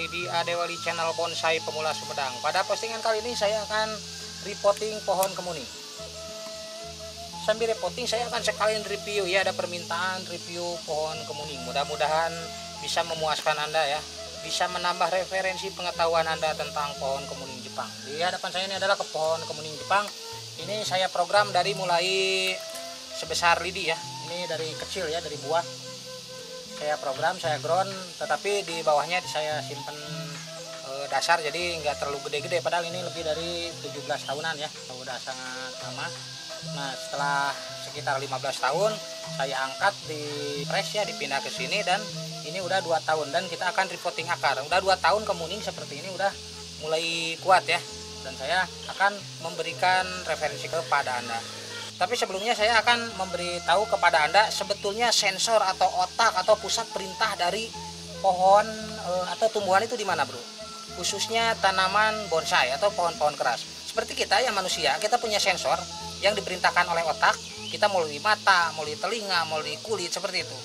kembali di Adewali Channel Bonsai Pemula Sumedang. Pada postingan kali ini saya akan repotting pohon kemuning. Sambil repotting saya akan sekalian review ya, ada permintaan review pohon kemuning. Mudah-mudahan bisa memuaskan Anda ya, bisa menambah referensi pengetahuan Anda tentang pohon kemuning Jepang. Di hadapan saya ini adalah pohon kemuning Jepang. Ini saya program dari mulai sebesar lidi ya. Ini dari kecil ya, dari buah. Saya program, saya ground, tetapi di bawahnya saya simpen dasar, jadi nggak terlalu gede-gede, padahal ini lebih dari 17 tahunan ya, udah sangat lama. Nah, setelah sekitar 15 tahun saya angkat di press ya, dipindah ke sini, dan ini udah 2 tahun dan kita akan repotting akar. Udah 2 tahun kemuning seperti ini udah mulai kuat ya, dan saya akan memberikan referensi kepada Anda. Tapi sebelumnya saya akan memberitahu kepada Anda sebetulnya sensor atau otak atau pusat perintah dari pohon atau tumbuhan itu di mana, bro? Khususnya tanaman bonsai atau pohon-pohon keras. Seperti kita ya manusia, kita punya sensor yang diperintahkan oleh otak. Kita melalui mata, melalui telinga, melalui kulit, seperti itu.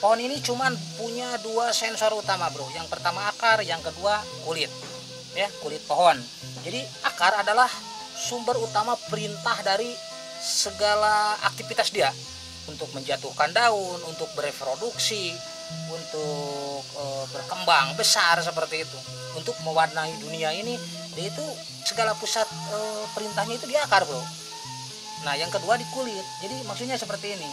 Pohon ini cuman punya 2 sensor utama, bro. Yang pertama akar, yang kedua kulit. Ya, kulit pohon. Jadi akar adalah sumber utama perintah dari segala aktivitas dia, untuk menjatuhkan daun, untuk bereproduksi, untuk berkembang besar seperti itu, untuk mewarnai dunia ini. Dia itu segala pusat perintahnya itu di akar, bro. Nah, yang kedua di kulit. Jadi maksudnya seperti ini,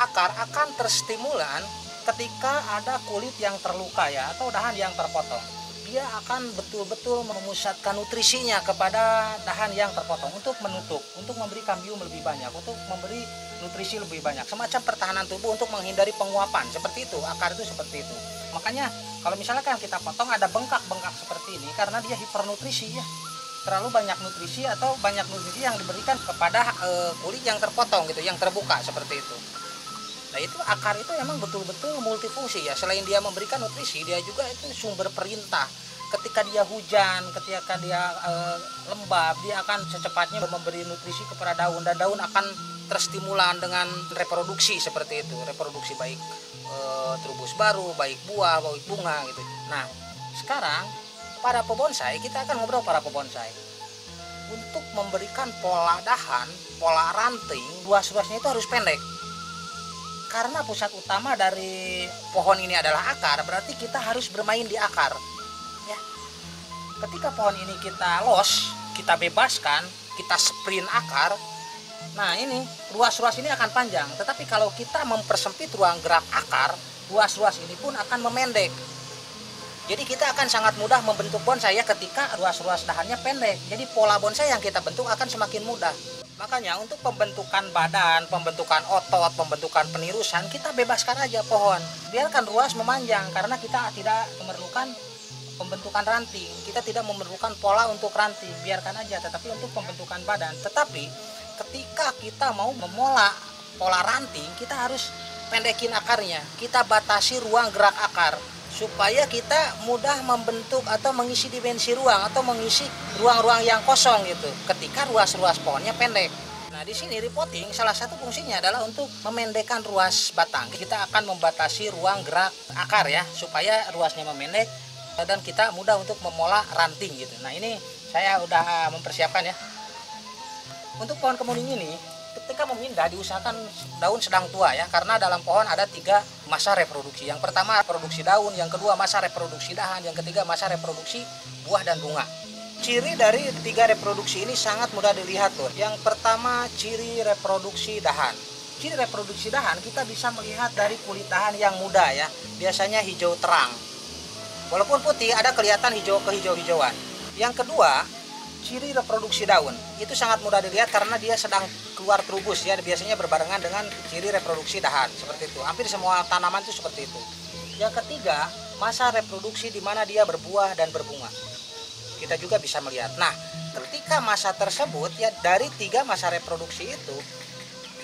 akar akan terstimulan ketika ada kulit yang terluka ya, atau dahan yang terpotong. Dia akan betul-betul memusatkan nutrisinya kepada dahan yang terpotong untuk menutup, untuk memberi kambium lebih banyak, untuk memberi nutrisi lebih banyak, semacam pertahanan tubuh untuk menghindari penguapan. Seperti itu, akar itu seperti itu. Makanya kalau misalkan kita potong ada bengkak-bengkak seperti ini karena dia hipernutrisi ya, terlalu banyak nutrisi atau banyak nutrisi yang diberikan kepada kulit yang terpotong gitu, yang terbuka seperti itu. Nah, itu akar itu memang betul-betul multifungsi ya. Selain dia memberikan nutrisi, dia juga itu sumber perintah. Ketika dia hujan, ketika dia lembab, dia akan secepatnya memberi nutrisi kepada daun, dan daun akan terstimulan dengan reproduksi seperti itu. Reproduksi baik trubus baru, baik buah, baik bunga gitu. Nah, sekarang para pebonsai, kita akan ngobrol para pebonsai. Untuk memberikan pola dahan, pola ranting, ruas-ruasnya itu harus pendek. Karena pusat utama dari pohon ini adalah akar, berarti kita harus bermain di akar. Ya. Ketika pohon ini kita los, kita bebaskan, kita sprint akar, nah ini ruas-ruas ini akan panjang. Tetapi kalau kita mempersempit ruang gerak akar, ruas-ruas ini pun akan memendek. Jadi kita akan sangat mudah membentuk bonsai ya ketika ruas-ruas dahannya pendek. Jadi pola bonsai yang kita bentuk akan semakin mudah. Makanya untuk pembentukan badan, pembentukan otot, pembentukan penirusan, kita bebaskan aja pohon. Biarkan ruas memanjang karena kita tidak memerlukan pembentukan ranting. Kita tidak memerlukan pola untuk ranting, biarkan aja. Tetapi untuk pembentukan badan. Tetapi ketika kita mau memola pola ranting, kita harus pendekin akarnya. Kita batasi ruang gerak akar supaya kita mudah membentuk atau mengisi dimensi ruang atau mengisi ruang-ruang yang kosong gitu ketika ruas-ruas pohonnya pendek. Nah, di sini repotting salah satu fungsinya adalah untuk memendekkan ruas batang. Kita akan membatasi ruang gerak akar ya supaya ruasnya memendek dan kita mudah untuk memola ranting gitu. Nah, ini saya udah mempersiapkan ya. Untuk pohon kemuning ini ketika memindah diusahakan daun sedang tua ya, karena dalam pohon ada 3 masa reproduksi. Yang pertama reproduksi daun, yang kedua masa reproduksi dahan, yang ketiga masa reproduksi buah dan bunga. Ciri dari 3 reproduksi ini sangat mudah dilihat tuh. Yang pertama ciri reproduksi dahan. Ciri reproduksi dahan kita bisa melihat dari kulit dahan yang muda ya, biasanya hijau terang. Walaupun putih ada kelihatan hijau kehijau-hijauan. Yang kedua ciri reproduksi daun itu sangat mudah dilihat karena dia sedang keluar trubus ya, biasanya berbarengan dengan ciri reproduksi dahan seperti itu. Hampir semua tanaman itu seperti itu. Yang ketiga masa reproduksi di mana dia berbuah dan berbunga, kita juga bisa melihat. Nah, ketika masa tersebut ya, dari 3 masa reproduksi itu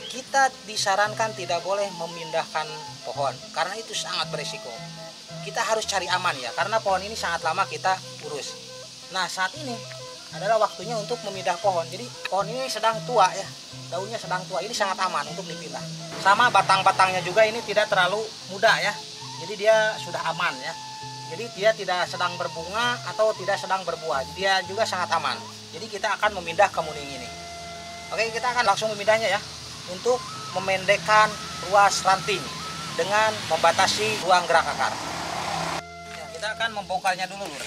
kita disarankan tidak boleh memindahkan pohon karena itu sangat beresiko. Kita harus cari aman ya, karena pohon ini sangat lama kita urus. Nah, saat ini adalah waktunya untuk memindah pohon. Jadi pohon ini sedang tua ya, daunnya sedang tua, ini sangat aman untuk dipindah. Sama batang-batangnya juga ini tidak terlalu muda ya, jadi dia sudah aman ya. Jadi dia tidak sedang berbunga atau tidak sedang berbuah. Dia juga sangat aman. Jadi kita akan memindah kemuning ini. Oke, kita akan langsung memindahnya ya. Untuk memendekkan ruas ranting dengan membatasi ruang gerak akar. Ya, kita akan membongkarnya dulu, Lur.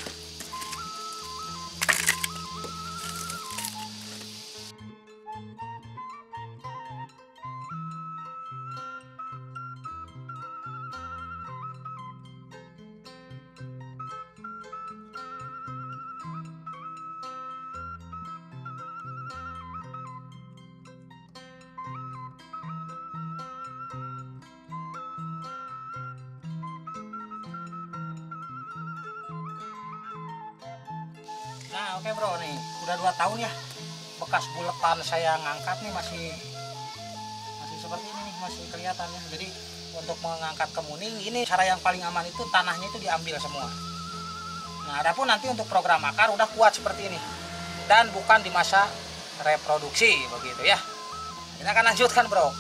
Nah, oke bro, nih udah 2 tahun ya bekas buletan saya ngangkat nih masih seperti ini nih, masih kelihatan ya. Jadi untuk mengangkat kemuning ini cara yang paling aman itu tanahnya itu diambil semua. Nah, adapun nanti untuk program akar udah kuat seperti ini dan bukan di masa reproduksi begitu ya. Kita akan lanjutkan bro.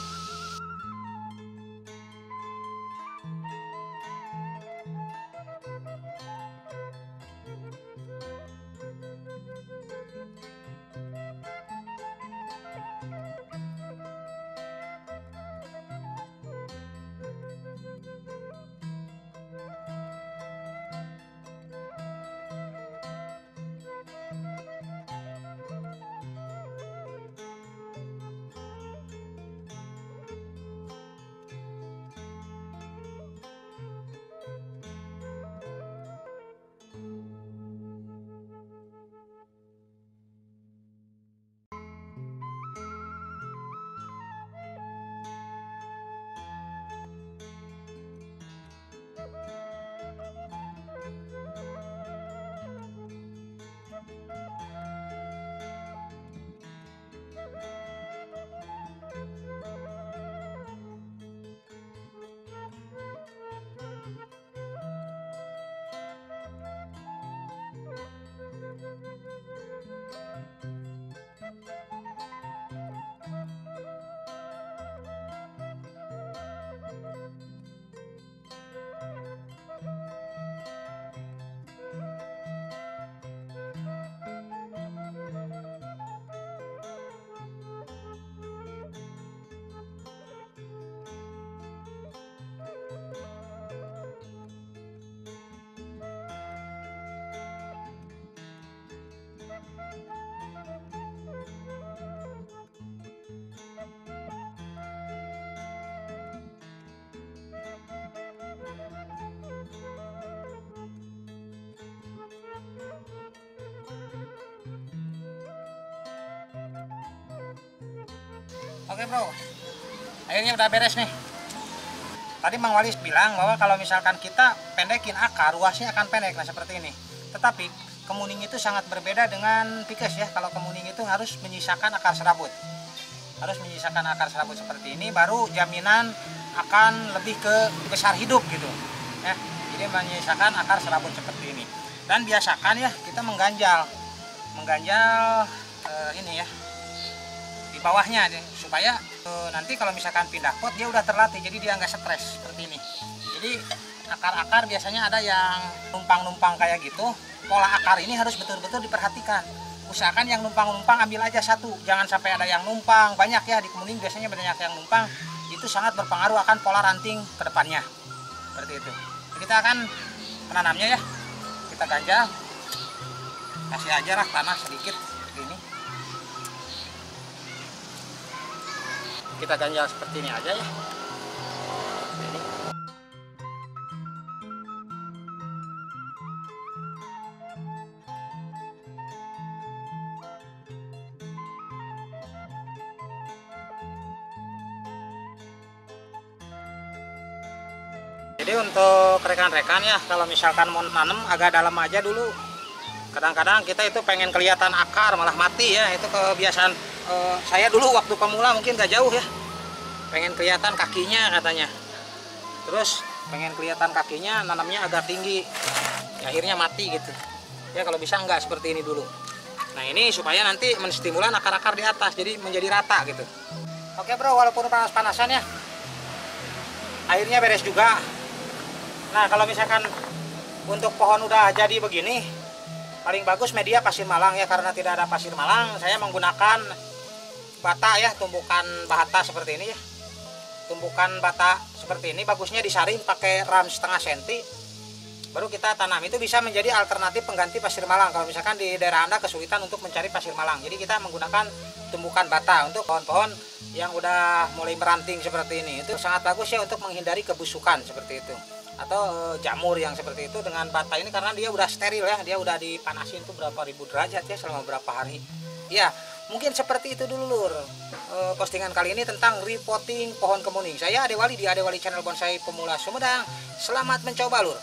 Oke bro, akhirnya udah beres nih. Tadi Mang Walis bilang bahwa kalau misalkan kita pendekin akar, ruasnya akan pendek, nah seperti ini. Tetapi kemuning itu sangat berbeda dengan pikes ya. Kalau kemuning itu harus menyisakan akar serabut. Harus menyisakan akar serabut seperti ini, baru jaminan akan lebih ke besar hidup gitu. Ya, jadi menyisakan akar serabut seperti ini. Dan biasakan ya kita mengganjal ini ya di bawahnya supaya nanti kalau misalkan pindah pot dia udah terlatih, jadi dia nggak stres seperti ini. Jadi akar-akar biasanya ada yang numpang-numpang kayak gitu. Pola akar ini harus betul-betul diperhatikan. Usahakan yang numpang-numpang ambil aja satu, jangan sampai ada yang numpang banyak ya. Di kemuning biasanya banyak yang numpang, itu sangat berpengaruh akan pola ranting ke depannya seperti itu. Kita akan menanamnya ya, kita ganjal, kasih aja lah tanah sedikit begini. Kita ganjal seperti ini aja ya. Ini. Jadi untuk rekan-rekan ya, kalau misalkan mau nanam agak dalam aja dulu. Kadang-kadang kita itu pengen kelihatan akar malah mati ya, itu kebiasaan saya dulu waktu pemula mungkin gak jauh ya. Pengen kelihatan kakinya katanya. Terus pengen kelihatan kakinya, nanamnya agak tinggi. Ya, akhirnya mati gitu. Ya kalau bisa enggak seperti ini dulu. Nah ini supaya nanti menstimulan akar-akar di atas, jadi menjadi rata gitu. Oke bro, walaupun panas-panasan ya, airnya beres juga. Nah kalau misalkan Untuk pohon udah jadi begini, paling bagus media pasir malang ya, karena tidak ada pasir malang saya menggunakan bata ya, tumbukan bata seperti ini ya. Tumbukan bata seperti ini bagusnya disaring pakai ram setengah senti, baru kita tanam. Itu bisa menjadi alternatif pengganti pasir malang kalau misalkan di daerah Anda kesulitan untuk mencari pasir malang. Jadi kita menggunakan tumbukan bata untuk pohon-pohon yang udah mulai meranting seperti ini. Itu sangat bagus ya untuk menghindari kebusukan seperti itu, atau jamur yang seperti itu. Dengan bata ini karena dia udah steril ya, dia udah dipanasin tuh berapa ribu derajat ya selama berapa hari ya. Mungkin seperti itu dulu Lur, postingan kali ini tentang repotting pohon kemuning. Saya Ade Wali di Ade Wali Channel Bonsai Pemula Sumedang. Selamat mencoba Lur.